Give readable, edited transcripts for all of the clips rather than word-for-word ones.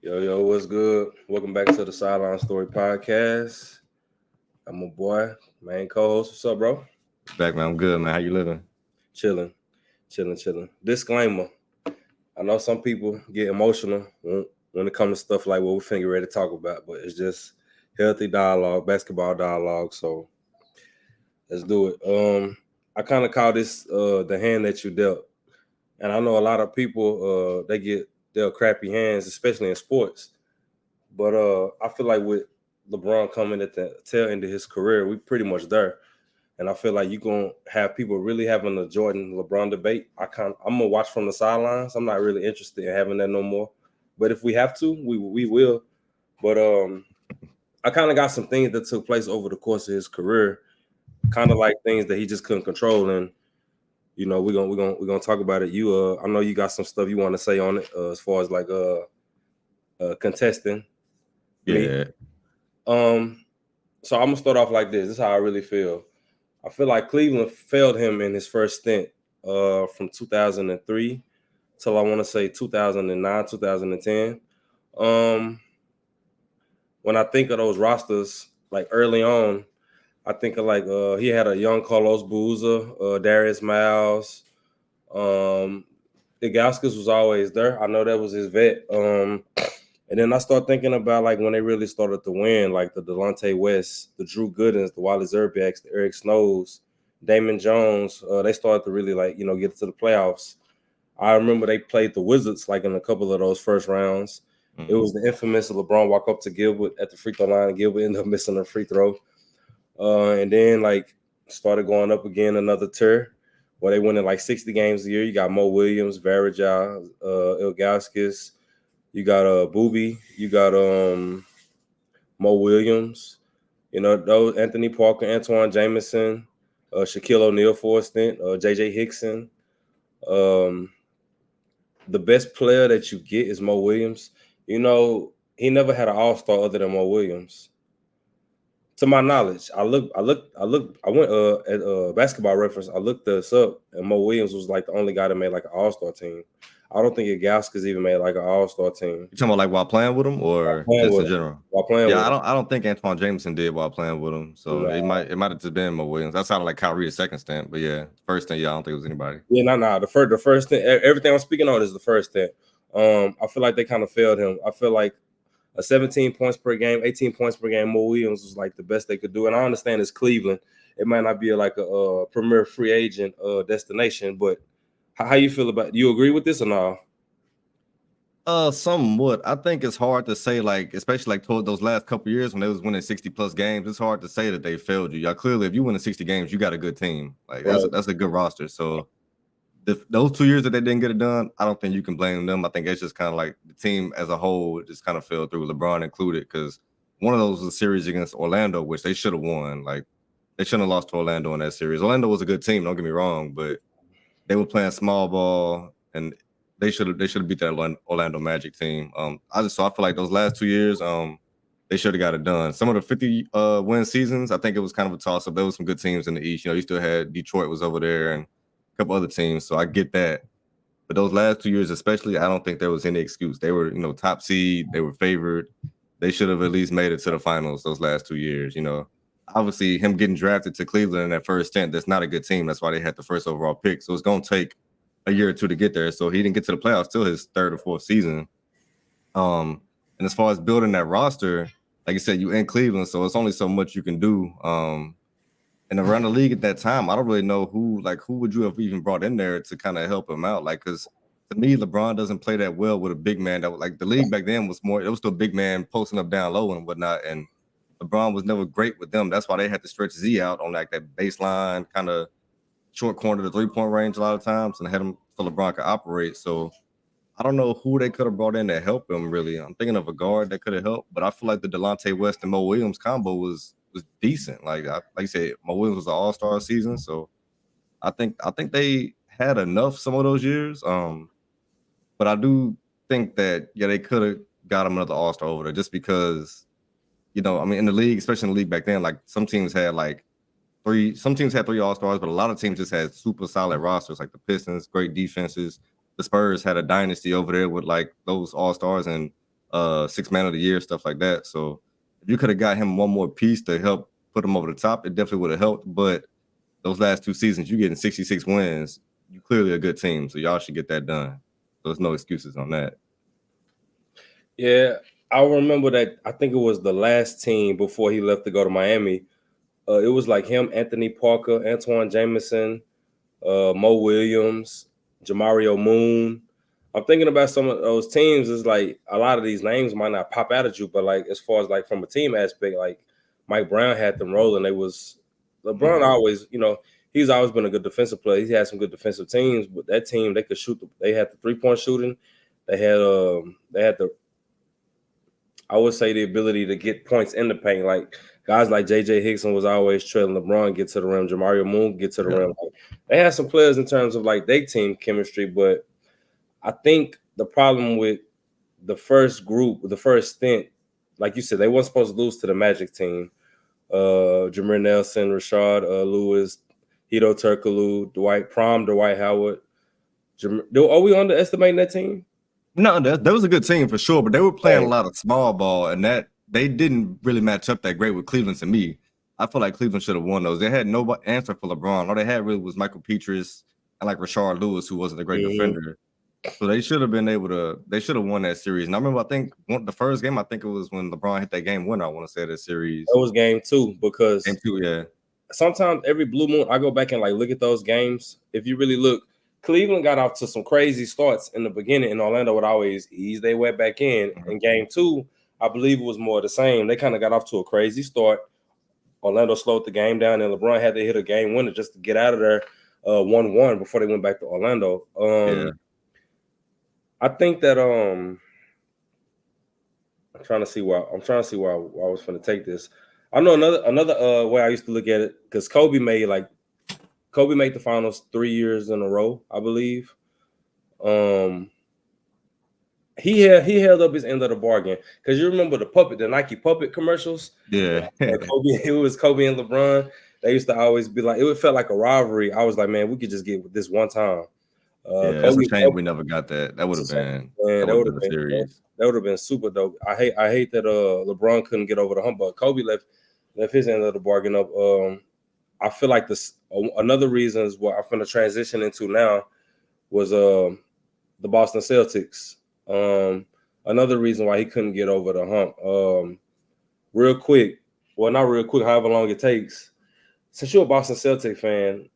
Yo, what's good? Welcome back to the Sideline Story Podcast. I'm my boy, main co-host. What's up, bro? Back, man. I'm good, man. How you living? Chilling, chilling. Disclaimer: I know some people get emotional when it comes to stuff like what we're finna get ready to talk about, but it's just healthy dialogue, basketball dialogue. So let's do it. I kind of call this the hand that you dealt, and I know a lot of people they get dealt crappy hands, especially in sports. But I feel like with LeBron coming at the tail end of his career, we pretty much there. And I feel like you're gonna have people really having a Jordan LeBron debate. I'm gonna watch from the sidelines. I'm not really interested in having that no more. But if we have to, we will. But I kind of got some things that took place over the course of his career, kind of like things that he just couldn't control. And we're gonna talk about it. I know you got some stuff you want to say on it as far as like contesting me. Yeah. So I'm gonna start off like this. This is how I really feel. I feel like Cleveland failed him in his first stint from 2003 till I want to say 2009, 2010. Um, when I think of those rosters, like early on, I think of like he had a young Carlos Boozer, Darius Miles. Ilgauskas was always there. I know that was his vet. And then I start thinking about like when they really started to win, like the Delonte West, the Drew Goodens, the Wally Zerbacks, the Eric Snows, Damon Jones. They started to really get to the playoffs. I remember they played the Wizards like in a couple of those first rounds. It was the infamous LeBron walk up to Gilbert at the free throw line, and Gilbert ended up missing a free throw. And then like started going up again another tier where they winning like 60 games a year. You got Mo Williams, Varejao, Ilgauskas. You got Booby, you got Mo Williams, those Anthony Parker, Antoine Jameson, Shaquille O'Neal for a stint, JJ Hickson. The best player that you get is Mo Williams. He never had an all-star other than Mo Williams. To my knowledge, I went at Basketball Reference. I looked this up, and Mo Williams was like the only guy that made like an all-star team. I don't think Ilgauskas even made like an all-star team. You talking about like while playing with him or just in general? While playing with Yeah, him. I don't think Antoine Jameson did while playing with him. So it might have just been Mo Williams. That sounded like Kyrie the second stint, but yeah, first stint, I don't think it was anybody. Yeah, no. The first thing, everything I'm speaking on is the first thing. I feel like they kind of failed him. I feel like a 17 points per game, 18 points per game, Mo Williams was like the best they could do. And I understand it's Cleveland. It might not be like a premier free agent destination, but how you feel about it? You agree with this or no? Somewhat. I think it's hard to say, like, especially like toward those last couple of years when they was winning 60+ games. It's hard to say that they failed you. Y'all clearly, if you win 60 games, you got a good team. Like that's a good roster. So those 2 years that they didn't get it done, I don't think you can blame them. I think it's just kind of like the team as a whole just kind of fell through, LeBron included, because one of those was a series against Orlando, which they should have won. Like they shouldn't have lost to Orlando in that series. Orlando was a good team, don't get me wrong, but they were playing small ball and they should have beat that Orlando Magic team. I feel like those last 2 years, they should have got it done. Some of the 50 win seasons, I think it was kind of a toss up. There was some good teams in the East. You still had Detroit was over there and a couple other teams, so I get that. But those last 2 years, especially, I don't think there was any excuse. They were, top seed. They were favored. They should have at least made it to the finals those last 2 years. Obviously, him getting drafted to Cleveland in that first stint, that's not a good team. That's why they had the first overall pick. So it's going to take a year or two to get there. So he didn't get to the playoffs till his third or fourth season. And as far as building that roster, like I said, you in Cleveland, so it's only so much you can do. And around the league at that time, I don't really know who would you have even brought in there to kind of help him out? Like, because to me, LeBron doesn't play that well with a big man. That like the league back then was more, it was still a big man posting up down low and whatnot. And LeBron was never great with them. That's why they had to stretch Z out on like that baseline kind of short corner to 3-point range a lot of times and had him so LeBron could operate. So I don't know who they could have brought in to help him really. I'm thinking of a guard that could have helped, but I feel like the Delonte West and Mo Williams combo was decent. Like I said, Mo Williams was an all-star season. So I think they had enough some of those years. But I do think that, yeah, they could have got him another all-star over there just because, in the league, especially in the league back then, like some teams had three all-stars, but a lot of teams just had super solid rosters, like the Pistons, great defenses. The Spurs had a dynasty over there with like those all-stars, and Six Man of the Year, stuff like that. So if you could have got him one more piece to help put him over the top, it definitely would have helped. But those last 2 seasons, you getting 66 wins. You clearly a good team, so y'all should get that done. So there's no excuses on that. Yeah, I remember that. I think it was the last team before he left to go to Miami. It was like him, Anthony Parker, Antoine Jameson, Mo Williams, Jamario Moon. I'm thinking about some of those teams. Is like a lot of these names might not pop out at you, but like as far as like from a team aspect, like Mike Brown had them rolling. They was LeBron always, he's always been a good defensive player. He's had some good defensive teams, but that team they could shoot. They had the 3-point shooting. They had the I would say the ability to get points in the paint. Like guys like JJ Hickson was always trailing LeBron, get to the rim. Jamario Moon get to the rim. Like, they had some players in terms of like their team chemistry, but I think the problem with the first group, the first stint, like you said, they weren't supposed to lose to the Magic team. Jameer Nelson, Rashard Lewis, Hito Turkoglu, Dwight Howard. Are we underestimating that team? No, that was a good team for sure, but they were playing a lot of small ball, and that they didn't really match up that great with Cleveland to me. I feel like Cleveland should have won those. They had no answer for LeBron. All they had really was Michael Petras and like Rashard Lewis, who wasn't a great defender. So they should have been able to. They should have won that series. And I remember, I think the first game, I think it was when LeBron hit that game winner. I want to say that series. That was game 2 because game 2, yeah. Sometimes every blue moon, I go back and like look at those games. If you really look, Cleveland got off to some crazy starts in the beginning, and Orlando would always ease their way back in. In game 2, I believe it was more the same. They kind of got off to a crazy start. Orlando slowed the game down, and LeBron had to hit a game winner just to get out of there 1-1 before they went back to Orlando. I think that I'm trying to see why I was going to take this. I know another way I used to look at it, because Kobe made the finals 3 years in a row, I believe. He held up his end of the bargain, because you remember the Nike puppet commercials. Yeah, it was Kobe and LeBron. They used to always be like, it felt like a rivalry. I was like, man, we could just get this one time. That's a shame we never got that. That would have been a series. That would have been super dope. I hate that LeBron couldn't get over the hump, but Kobe left his end of the bargain up. I feel like this another reason is what I'm going to transition into now was the Boston Celtics. Another reason why he couldn't get over the hump. Real quick, well, not real quick, however long it takes. Since you're a Boston Celtic fan,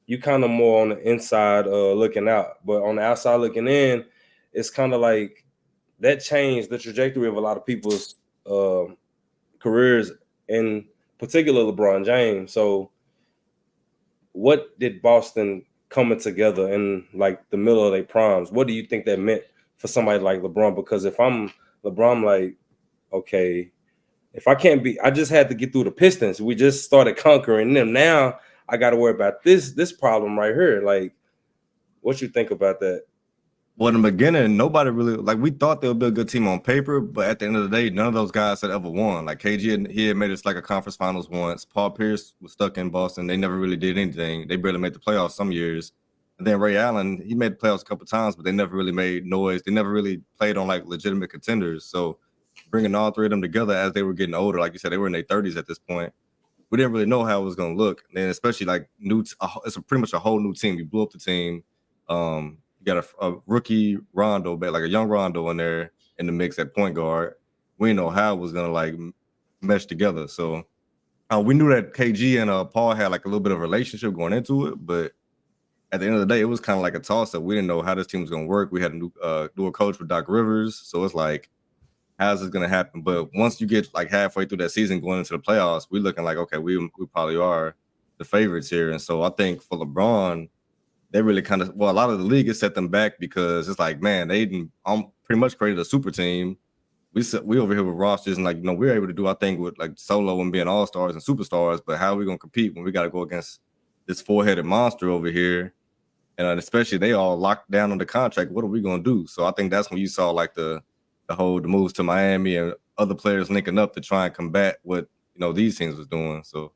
you kind of more on the inside looking out, but on the outside looking in, it's kind of like that changed the trajectory of a lot of people's careers, in particular LeBron James. So what did Boston coming together in like the middle of their primes, what do you think that meant for somebody like LeBron? Because if I'm LeBron, like, okay, if I can't be, I just had to get through the Pistons. We just started conquering them. Now I got to worry about this problem right here. Like, what you think about that? Well, in the beginning, nobody really, like, we thought they would be a good team on paper, but at the end of the day, none of those guys had ever won. Like KG, he had made us like a conference finals once. Paul Pierce was stuck in Boston. They never really did anything. They barely made the playoffs some years. And then Ray Allen, he made the playoffs a couple of times, but they never really made noise. They never really played on like legitimate contenders. So bringing all three of them together as they were getting older, like you said, they were in their 30s at this point. We didn't really know how it was going to look. And then especially like it's pretty much a whole new team. You blew up the team. You got a rookie Rondo, like a young Rondo in there in the mix at point guard. We didn't know how it was going to like mesh together. So we knew that KG and Paul had like a little bit of a relationship going into it, but at the end of the day, it was kind of like a toss-up. We didn't know how this team was going to work. We had a new coach with Doc Rivers, so it's like, how's this going to happen? But once you get like halfway through that season going into the playoffs, we're looking like, okay, we probably are the favorites here. And so I think for LeBron, they really kind of, well, a lot of the league has set them back because it's like, man, they pretty much created a super team. We over here with rosters and like, we're able to do our thing with like solo and being all-stars and superstars, but how are we going to compete when we got to go against this four-headed monster over here? And especially they all locked down on the contract. What are we going to do? So I think that's when you saw like the moves to Miami and other players linking up to try and combat what, these teams was doing. So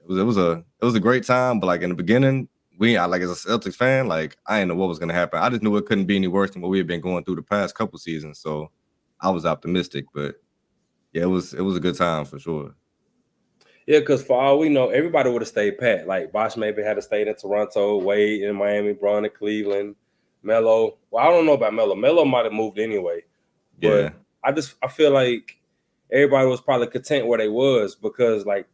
it was a great time, but like in the beginning, like as a Celtics fan, like I didn't know what was gonna happen. I just knew it couldn't be any worse than what we had been going through the past couple seasons. So I was optimistic, but yeah, it was a good time for sure. Yeah, because for all we know, everybody would have stayed pat. Like Bosh maybe had to stay in Toronto, Wade in Miami, Braun in Cleveland, Melo. Well, I don't know about Melo. Melo might have moved anyway, but Yeah. I feel like everybody was probably content where they was because like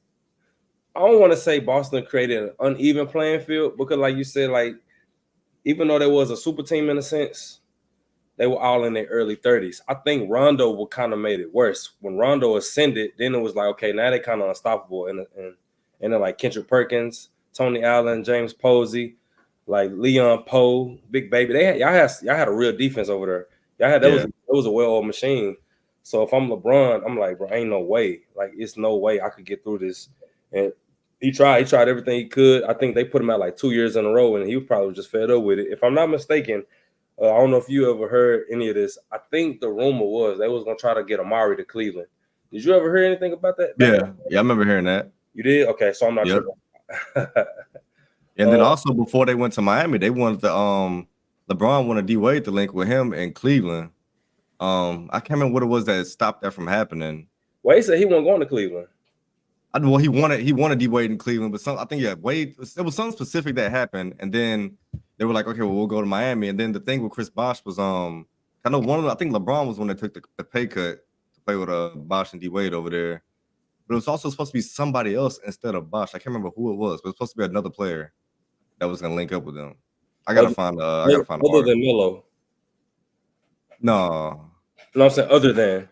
I don't want to say Boston created an uneven playing field because like you said, like even though there was a super team in a sense, they were all in their early 30s. I think Rondo would kind of made it worse. When Rondo ascended, then it was like, okay, now they're kind of unstoppable. And then like Kendrick Perkins, Tony Allen, James Posey, like Leon Poe, Big Baby. Y'all had a real defense over there. That was a well-oiled machine. So if I'm LeBron, I'm like, bro, ain't no way. Like, it's no way I could get through this. And he tried everything he could. I think they put him out like 2 years in a row, and he was probably just fed up with it. If I'm not mistaken, I don't know if you ever heard any of this. I think the rumor was they was gonna try to get Amari to Cleveland. Did you ever hear anything about that? Yeah, I remember hearing that. You did? Okay, so I'm not sure. And then also before they went to Miami, they wanted to LeBron wanted D Wade to link with him in Cleveland. I can't remember what it was that stopped that from happening. Wade said he wasn't going to Cleveland. Well, he wanted D Wade in Cleveland, but I think Wade. It was something specific that happened, and then they were like, okay, well, we'll go to Miami. And then the thing with Chris Bosh was I know I think LeBron was one that took the pay cut to play with Bosh and D Wade over there. But it was also supposed to be somebody else instead of Bosh. I can't remember who it was, but it was supposed to be another player that was gonna link up with them. I gotta find other than Melo. No, I'm saying other than.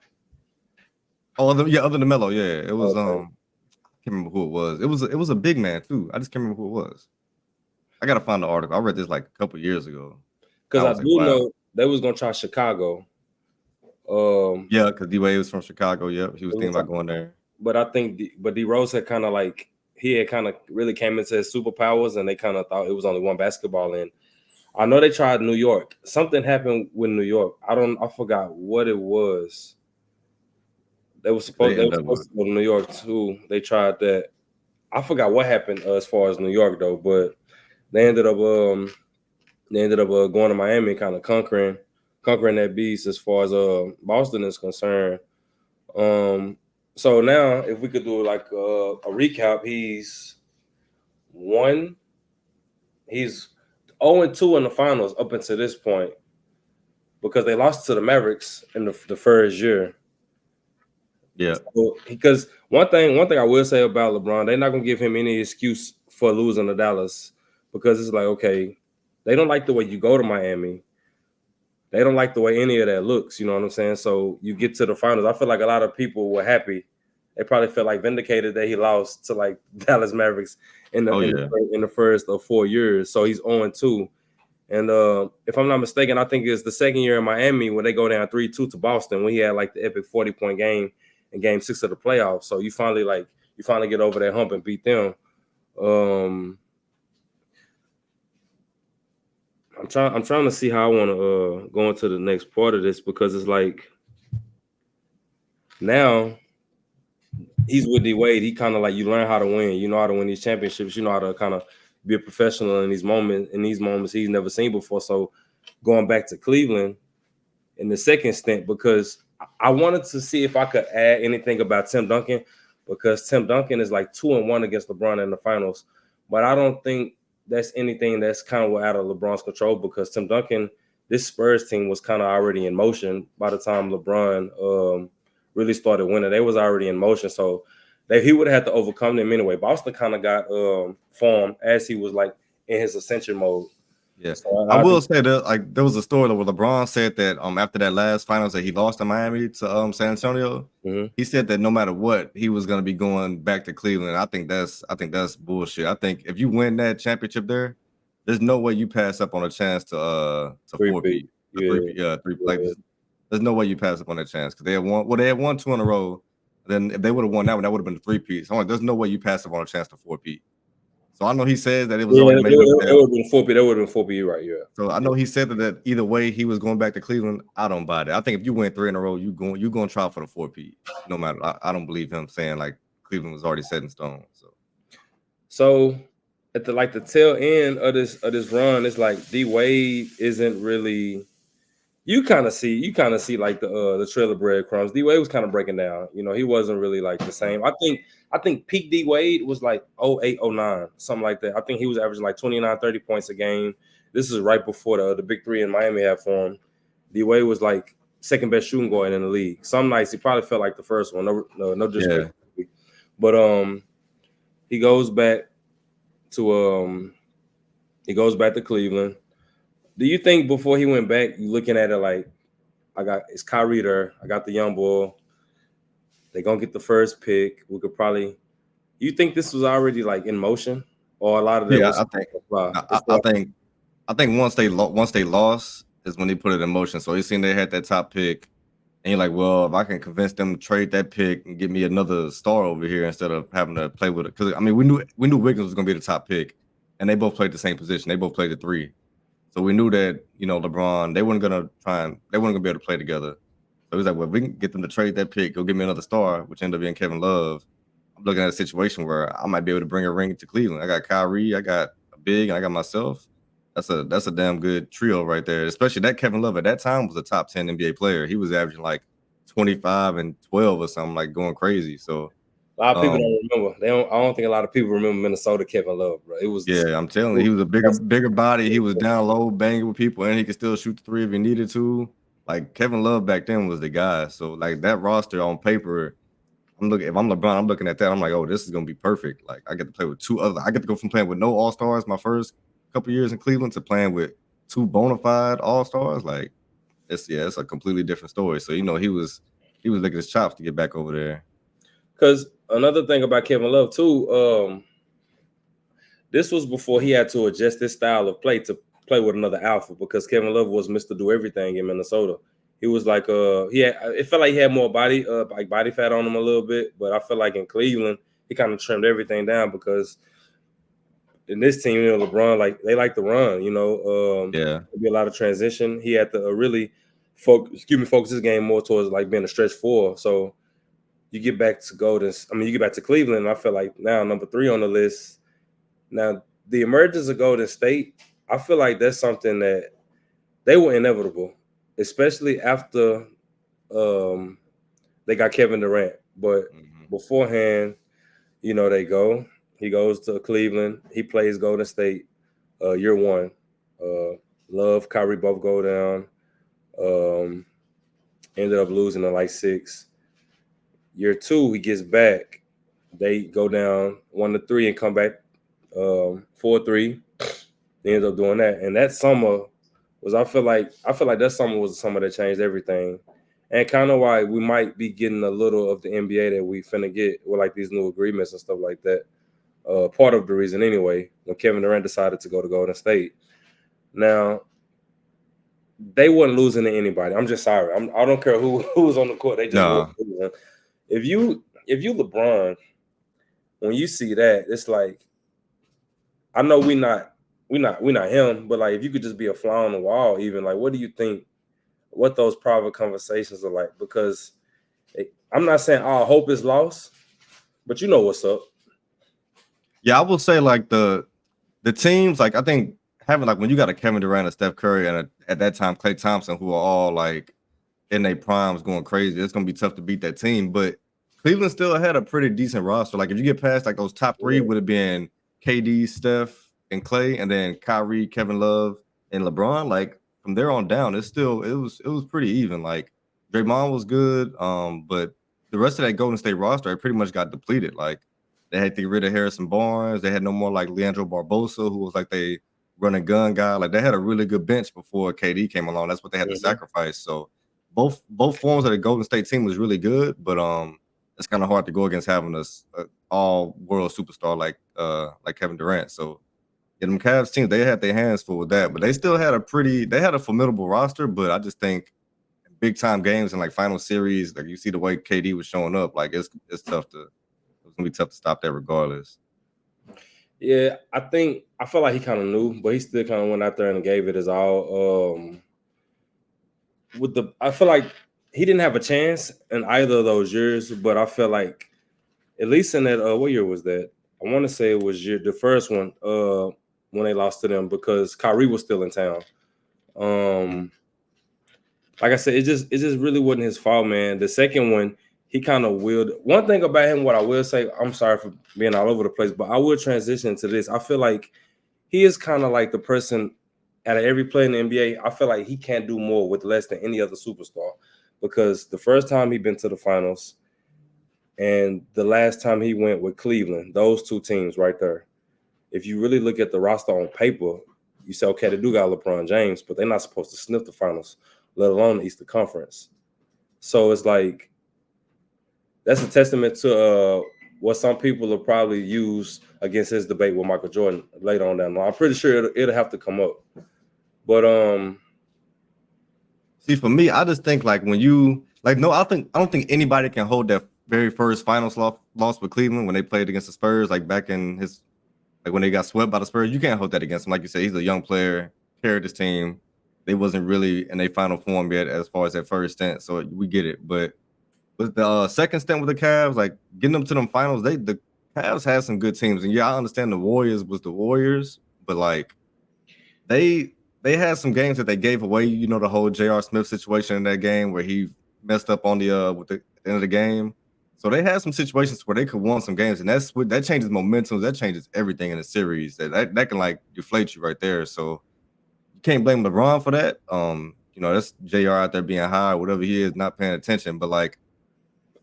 other than Melo, yeah. It was I can't remember who it was. It was a big man too. I just can't remember who it was. I gotta find the article. I read this like a couple years ago. Because I do know they was gonna try Chicago. Yeah, because D Wade was from Chicago. Yep, he was thinking about going there. But I think, D Rose had kind of like he had kind of really came into his superpowers, and they kind of thought it was only one basketball. And I know they tried New York. Something happened with New York. I forgot what it was. They were supposed to go to New York too. They tried that. I forgot what happened as far as New York though, but they ended up going to Miami, kind of conquering that beast as far as Boston is concerned. So now if we could do like a recap, he's 0-2 in the finals up until this point because they lost to the Mavericks in the first year. Yeah. So, because one thing I will say about LeBron, they're not gonna give him any excuse for losing to Dallas because it's like, okay, they don't like the way you go to Miami. They don't like the way any of that looks. You know what I'm saying? So you get to the finals. I feel like a lot of people were happy. They probably felt like vindicated that he lost to like Dallas Mavericks in the first of 4 years. So he's 0-2. And if I'm not mistaken, I think it's the second year in Miami when they go down 3-2 to Boston when he had like the epic 40-point game in Game 6 of the playoffs. So you finally get over that hump and beat them. I'm trying to see how I want to go into the next part of this because it's like now he's with D Wade. He kind of like you learn how to win. You know how to win these championships. You know how to kind of be a professional in these moments he's never seen before. So going back to Cleveland in the second stint because I wanted to see if I could add anything about Tim Duncan because Tim Duncan is like 2-1 against LeBron in the finals, but I don't think that's anything that's kind of out of LeBron's control because Tim Duncan, this Spurs team was kind of already in motion by the time LeBron really started winning. They was already in motion, so he would have had to overcome them anyway. Boston kind of got formed as he was like in his ascension mode. Yeah, so I will say that like there was a story where LeBron said that after that last finals that he lost to Miami to San Antonio, he said that no matter what he was going to be going back to Cleveland. I think that's bullshit. I think if you win that championship there, there's no way you pass up on a chance to four-peat. There's no way you pass up on that chance because they had won 2 in a row. Then if they would have won that one, that would have been a 3-peat. So there's no way you pass up on a chance to 4-peat. So I know he says that it was already made up. It would have been 4-peat. That would have been 4-peat, right? Yeah. So I know he said that either way he was going back to Cleveland. I don't buy that. I think if you win 3 in a row, you going to try for the 4-peat. No matter. I don't believe him saying like Cleveland was already set in stone. So at the tail end of this run, it's like D Wade isn't really. You kind of see like the trail of breadcrumbs. D Wade was kind of breaking down. He wasn't really like the same. I think peak D Wade was like 08, 09, something like that. I think he was averaging like 29, 30 points a game. This is right before the big three in Miami had formed. D Wade was like second best shooting guard in the league. Some nights he probably felt like the first one. No Yeah. disrespect. But he goes back to Cleveland. Do you think before he went back, you looking at it like it's Kyrie there, I got the young boy, they're gonna get the first pick. We could probably you think this was already like in motion? Or a lot of that Yeah, was I think fly? I think once they lost is when they put it in motion. So he seen they had that top pick, and you're like, well, if I can convince them to trade that pick and get me another star over here instead of having to play with it, because I mean we knew Wiggins was gonna be the top pick, and they both played the same position. They both played the three, so we knew that LeBron they weren't gonna be able to play together. So he's like, well, if we can get them to trade that pick, go get me another star, which ended up being Kevin Love. I'm looking at a situation where I might be able to bring a ring to Cleveland. I got Kyrie, I got a big, and I got myself. That's a damn good trio right there. Especially that Kevin Love at that time was a top 10 NBA player. He was averaging like 25 and 12 or something, like going crazy. So A lot of people um, don't remember. I don't think a lot of people remember Minnesota Kevin Love, bro. It was yeah, I'm telling you, he was a bigger body. He was down low, banging with people, and he could still shoot the three if he needed to. Like Kevin Love back then was the guy. So like that roster on paper, if I'm LeBron, I'm looking at that. I'm like, oh, this is gonna be perfect. Like I get to play with I get to go from playing with no all stars my first couple years in Cleveland to playing with two bona fide all stars. Like it's a completely different story. So he was licking his chops to get back over there. because another thing about Kevin Love too, this was before he had to adjust his style of play to play with another alpha because Kevin Love was Mr. Do Everything in Minnesota. He was like it felt like he had more body fat on him a little bit, but I feel like in Cleveland he kind of trimmed everything down because in this team, LeBron they like to run, Yeah. there'd be a lot of transition. He had to really focus his game more towards like being a stretch four. So you get back to you get back to Cleveland, and I feel like now number 3 on the list. Now, the emergence of Golden State, I feel like that's something that they were inevitable, especially after they got Kevin Durant. But Mm-hmm. beforehand, he goes to Cleveland. He plays Golden State year one. Love, Kyrie both go down. Um, Ended up losing in like 6. Year 2, he gets back. They go down 1-3 and come back 4-3. They end up doing that, and that summer I feel like that summer was the summer that changed everything, and kind of why we might be getting a little of the NBA that we finna get with like these new agreements and stuff like that. Part of the reason anyway, when Kevin Durant decided to go to Golden State. Now they weren't losing to anybody. I'm just sorry. I don't care who was on the court. They just weren't No. losing. If you LeBron, when you see that, it's like I know we not him, but like if you could just be a fly on the wall, even like what do you think? What those private conversations are like? Because I'm not saying all hope is lost, but you know what's up. Yeah, I will say like the teams, like I think having like when you got a Kevin Durant, a Steph Curry, and at that time Klay Thompson, who are all like in their primes going crazy, it's gonna be tough to beat that team. But Cleveland still had a pretty decent roster. Like if you get past like those top 3 Yeah. would have been KD, Steph, and Klay, and then Kyrie, Kevin Love, and LeBron. Like from there on down, it was pretty even. Like Draymond was good, but the rest of that Golden State roster, it pretty much got depleted. Like they had to get rid of Harrison Barnes. They had no more like Leandro Barbosa, who was like they run and gun guy. Like they had a really good bench before KD came along. That's what they had to Mhm. sacrifice. So both forms of the Golden State team was really good, but it's kind of hard to go against having a all world superstar like Kevin Durant. So yeah, them Cavs teams, they had their hands full with that, but they had a formidable roster. But I just think big time games and like final series, like you see the way KD was showing up, like it's gonna be tough to stop that regardless. Yeah, I feel like he kind of knew, but he still kind of went out there and gave it his all. I feel like he didn't have a chance in either of those years, but I feel like at least in that what year was that? I want to say it was the first one when they lost to them because Kyrie was still in town. Like I said, it just really wasn't his fault, man. The second one, he kind of willed. One thing about him, what I will say, I'm sorry for being all over the place, but I will transition to this. I feel like he is kind of like the person out of every player in the NBA. I feel like he can't do more with less than any other superstar because the first time he been to the finals and the last time he went with Cleveland, those two teams right there. If you really look at the roster on paper, you say, okay, they do got LeBron James, but they're not supposed to sniff the finals, let alone the Eastern Conference. So it's like that's a testament to what some people will probably use against his debate with Michael Jordan later on down the line. I'm pretty sure it'll have to come up. But See, for me, I just think like when you like no, I don't think anybody can hold that very first finals loss with Cleveland when they played against the Spurs, like back in his like when they got swept by the Spurs. You can't hold that against him. Like you said, he's a young player, carried his team. They wasn't really in a final form yet as far as that first stint, so we get it. But with the second stint with the Cavs, like getting them to them finals, the Cavs had some good teams, and yeah, I understand the Warriors was the Warriors, but like they had some games that they gave away. You know, the whole J.R. Smith situation in that game where he messed up on the with the end of the game. So they had some situations where they could win some games, and that changes momentum. That changes everything in the series. That can like deflate you right there. So you can't blame LeBron for that. You know, that's JR out there being high, whatever he is, not paying attention. But like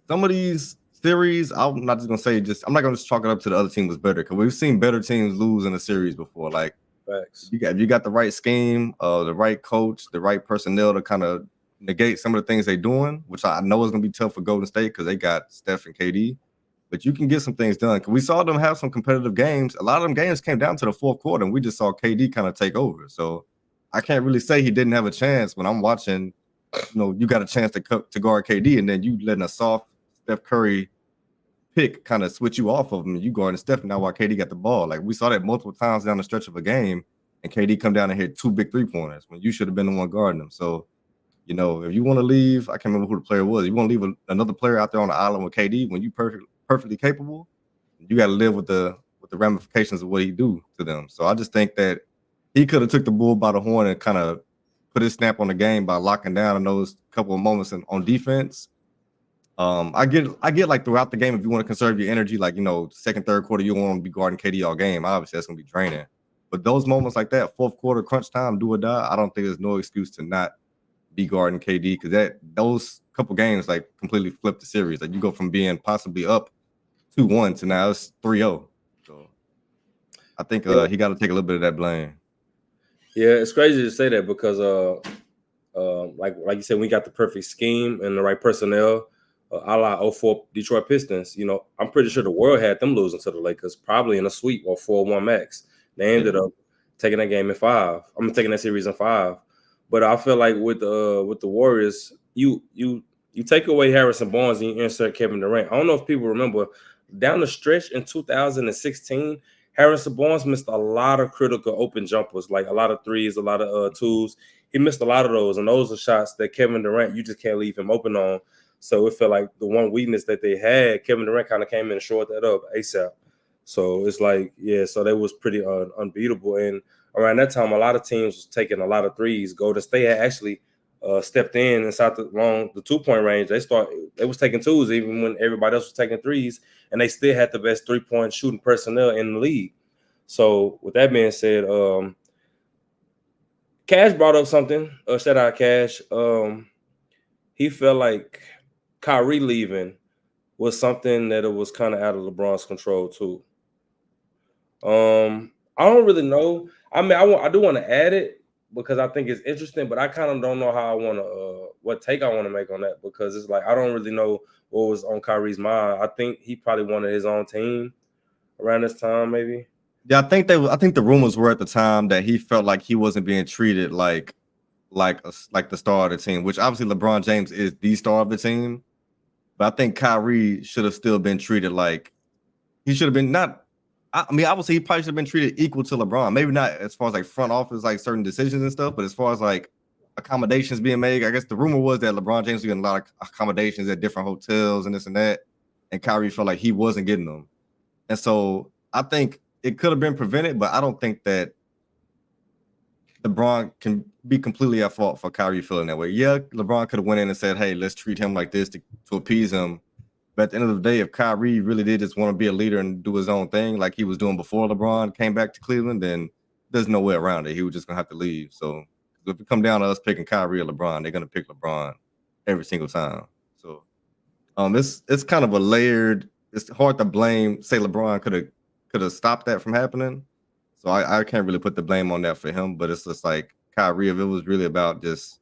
some of these series, I'm not just gonna say I'm not gonna just chalk it up to the other team was better because we've seen better teams lose in a series before. Like facts. you got the right scheme, the right coach, the right personnel to kind of negate some of the things they're doing, which I know is gonna be tough for Golden State because they got Steph and KD. But you can get some things done. Because we saw them have some competitive games. A lot of them games came down to the fourth quarter, and we just saw KD kind of take over. So I can't really say he didn't have a chance when I'm watching. You know, you got a chance to guard KD, and then you letting a soft Steph Curry pick kind of switch you off of him, and you guarding Steph now while KD got the ball. Like we saw that multiple times down the stretch of a game, and KD come down and hit 2 big 3-pointers when you should have been the one guarding them. So, you know, if you want to leave, I can't remember who the player was. You want to leave another player out there on the island with KD when you perfectly capable, you got to live with the ramifications of what he do to them. So I just think that he could have took the bull by the horn and kind of put his stamp on the game by locking down in those couple of moments on defense. I get like throughout the game, if you want to conserve your energy, like, you know, second, third quarter, you don't want to be guarding KD all game. Obviously, that's going to be draining. But those moments like that, fourth quarter, crunch time, do or die, I don't think there's no excuse to not be guarding KD because those couple games like completely flip the series. Like you go from being possibly up 2-1 to now it's 3-0. So I think he got to take a little bit of that blame. Yeah, it's crazy to say that because like you said, we got the perfect scheme and the right personnel. A la 04 Detroit Pistons, you know, I'm pretty sure the world had them losing to the Lakers, probably in a sweep or 4-1 max. They ended up taking that game in 5. I'm taking that series in 5. But I feel like with the Warriors, you take away Harrison Barnes and you insert Kevin Durant. I don't know if people remember down the stretch in 2016, Harrison Barnes missed a lot of critical open jumpers, like a lot of threes, a lot of twos. He missed a lot of those, and those are shots that Kevin Durant, you just can't leave him open on. So it felt like the one weakness that they had, Kevin Durant kind of came in and shored that up ASAP. So it's like, yeah, so that was pretty unbeatable. And around that time, a lot of teams was taking a lot of threes. Golden State had actually stepped in inside the 2-point range. They was taking twos even when everybody else was taking threes, and they still had the best 3-point shooting personnel in the league. So with that being said, Cash brought up something. Shout out Cash. He felt like Kyrie leaving was something that it was kind of out of LeBron's control too. I don't really know. I mean, I do want to add it because I think it's interesting, but I kind of don't know how I want to, what take I want to make on that because it's like I don't really know what was on Kyrie's mind. I think he probably wanted his own team around this time, maybe. Yeah, I think the rumors were at the time that he felt like he wasn't being treated like the star of the team, which obviously LeBron James is the star of the team. But I think Kyrie should have still been treated like he should have been not. I mean, I would say he probably should have been treated equal to LeBron. Maybe not as far as like front office, like certain decisions and stuff, but as far as like accommodations being made, I guess the rumor was that LeBron James was getting a lot of accommodations at different hotels and this and that, and Kyrie felt like he wasn't getting them. And so I think it could have been prevented, but I don't think that LeBron can be completely at fault for Kyrie feeling that way. Yeah, LeBron could have went in and said, "Hey, let's treat him like this to appease him." But at the end of the day, if Kyrie really did just want to be a leader and do his own thing like he was doing before LeBron came back to Cleveland, then there's no way around it. He was just gonna have to leave. So if it come down to us picking Kyrie or LeBron, they're gonna pick LeBron every single time. So it's kind of a layered. It's hard to blame. Say LeBron could have stopped that from happening. So I can't really put the blame on that for him. But it's just like Kyrie. If it was really about just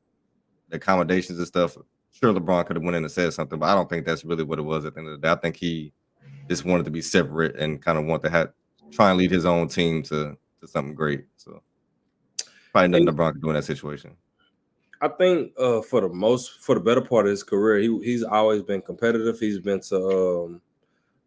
the accommodations and stuff, sure LeBron could have went in and said something. But I don't think that's really what it was at the end of the day. I think he just wanted to be separate and kind of want to try and lead his own team to something great. So probably nothing And LeBron could do in that situation. I think for the better part of his career, he's always been competitive. He's been to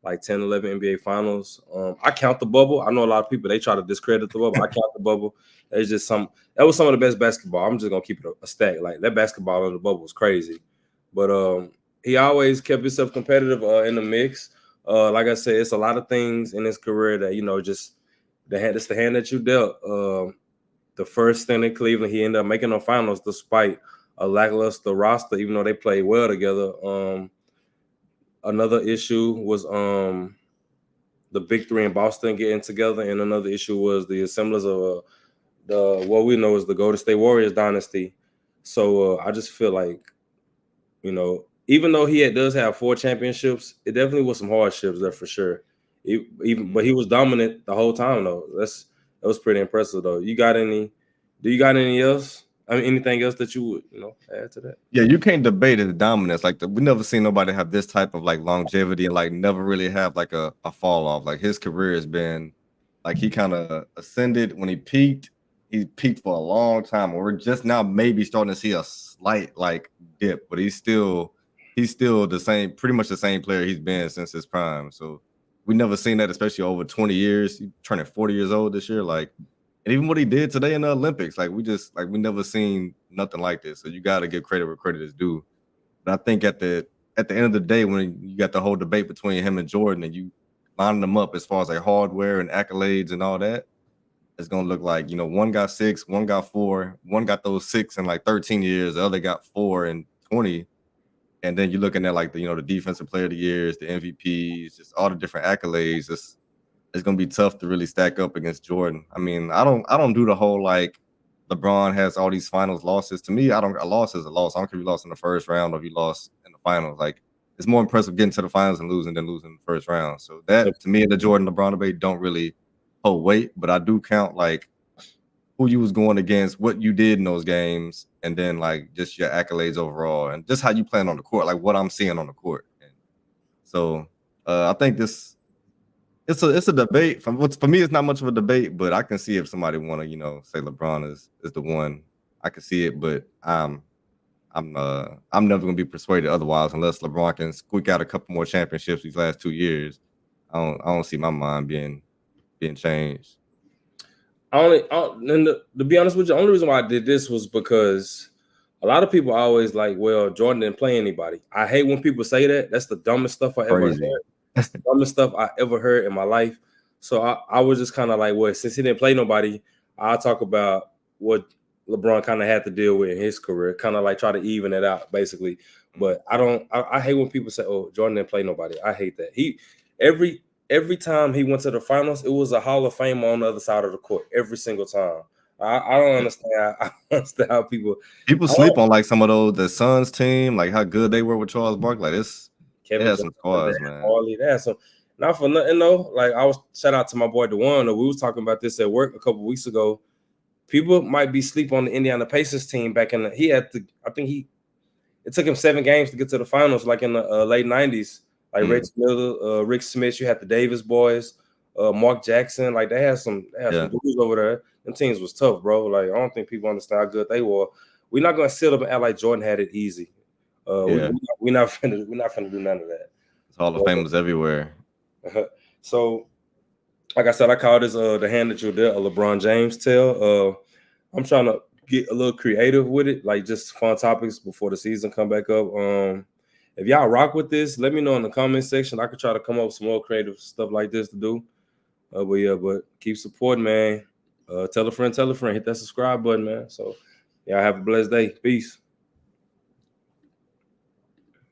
like 10, 11 NBA finals. I count the bubble. I know a lot of people, they try to discredit the bubble. I count the bubble. It's just that was some of the best basketball. I'm just gonna keep it a stack. Like that basketball in the bubble was crazy. But he always kept himself competitive in the mix. Like I said, it's a lot of things in his career that, just it's the hand that you dealt. The first stint in Cleveland, he ended up making the finals despite a lackluster roster, even though they played well together. Another issue was the big three in Boston getting together, and another issue was the assemblers of what we know as the Golden State Warriors dynasty. So I just feel like, even though does have 4 championships, it definitely was some hardships there for sure. But he was dominant the whole time though. That was pretty impressive though. Do you got any else? I mean, anything else that you would add to that? Yeah, you can't debate his dominance. Like we never seen nobody have this type of like longevity and like never really have like a fall off. Like his career has been like he kind of ascended when he peaked. He peaked for a long time. We're just now maybe starting to see a slight like dip, but he's still the same, pretty much the same player he's been since his prime. So we never seen that, especially over 20 years. He's turning 40 years old this year. Like, and even what he did today in the Olympics, like we never seen nothing like this. So you got to give credit where credit is due. But I think at the end of the day, when you got the whole debate between him and Jordan, and you lining them up as far as like hardware and accolades and all that, it's gonna look like one got 6, one got 4, one got those 6 in like 13 years, the other got 4 in 20. And then you're looking at like the defensive player of the years, the MVPs, just all the different accolades. It's gonna be tough to really stack up against Jordan. I mean, I don't do the whole like LeBron has all these finals losses. To me, a loss is a loss. I don't care if you lost in the first round or if you lost in the finals. Like it's more impressive getting to the finals and losing than losing in the first round. So that to me, the Jordan LeBron debate don't really hold weight, but I do count like who you was going against, what you did in those games, and then like just your accolades overall and just how you playing on the court, like what I'm seeing on the court. And so I think it's a debate. For me, it's not much of a debate, but I can see if somebody want to, say LeBron is the one. I can see it, but I'm never gonna be persuaded otherwise unless LeBron can squeak out a couple more championships these last 2 years. I don't see my mind being changed. To be honest with you, the only reason why I did this was because a lot of people are always like, well, Jordan didn't play anybody. I hate when people say that. That's the dumbest stuff I ever heard. That's the dumbest stuff I ever heard in my life. So I was just kind of like, well, since he didn't play nobody, I'll talk about what LeBron kind of had to deal with in his career, kind of like try to even it out, basically. But I hate when people say, oh, Jordan didn't play nobody. I hate that. Every time he went to the finals, it was a Hall of Fame on the other side of the court every single time. I don't understand. I don't understand how people sleep on like some of those the Suns team, like how good they were with Charles Barkley. Like Kevin has some squads, man. They had some. Not for nothing though. Like I was shout out to my boy DeJuan. We was talking about this at work a couple weeks ago. People might be sleep on the Indiana Pacers team back in it took him 7 games to get to the finals, like in the late 90s. Like Rick Smith, you had the Davis boys, Mark Jackson. Like they had some dudes over there. Them teams was tough, bro. Like I don't think people understand how good they were. We're not gonna sit up and act like Jordan had it easy. We're not finna do none of that. It's Hall of Famers everywhere. So, like I said, I call this the hand that you dealt, a LeBron James tale. I'm trying to get a little creative with it, like just fun topics before the season come back up. If y'all rock with this, let me know in the comment section. I could try to come up with some more creative stuff like this to do. But keep supporting, man. Tell a friend, hit that subscribe button, man. So y'all have a blessed day. Peace.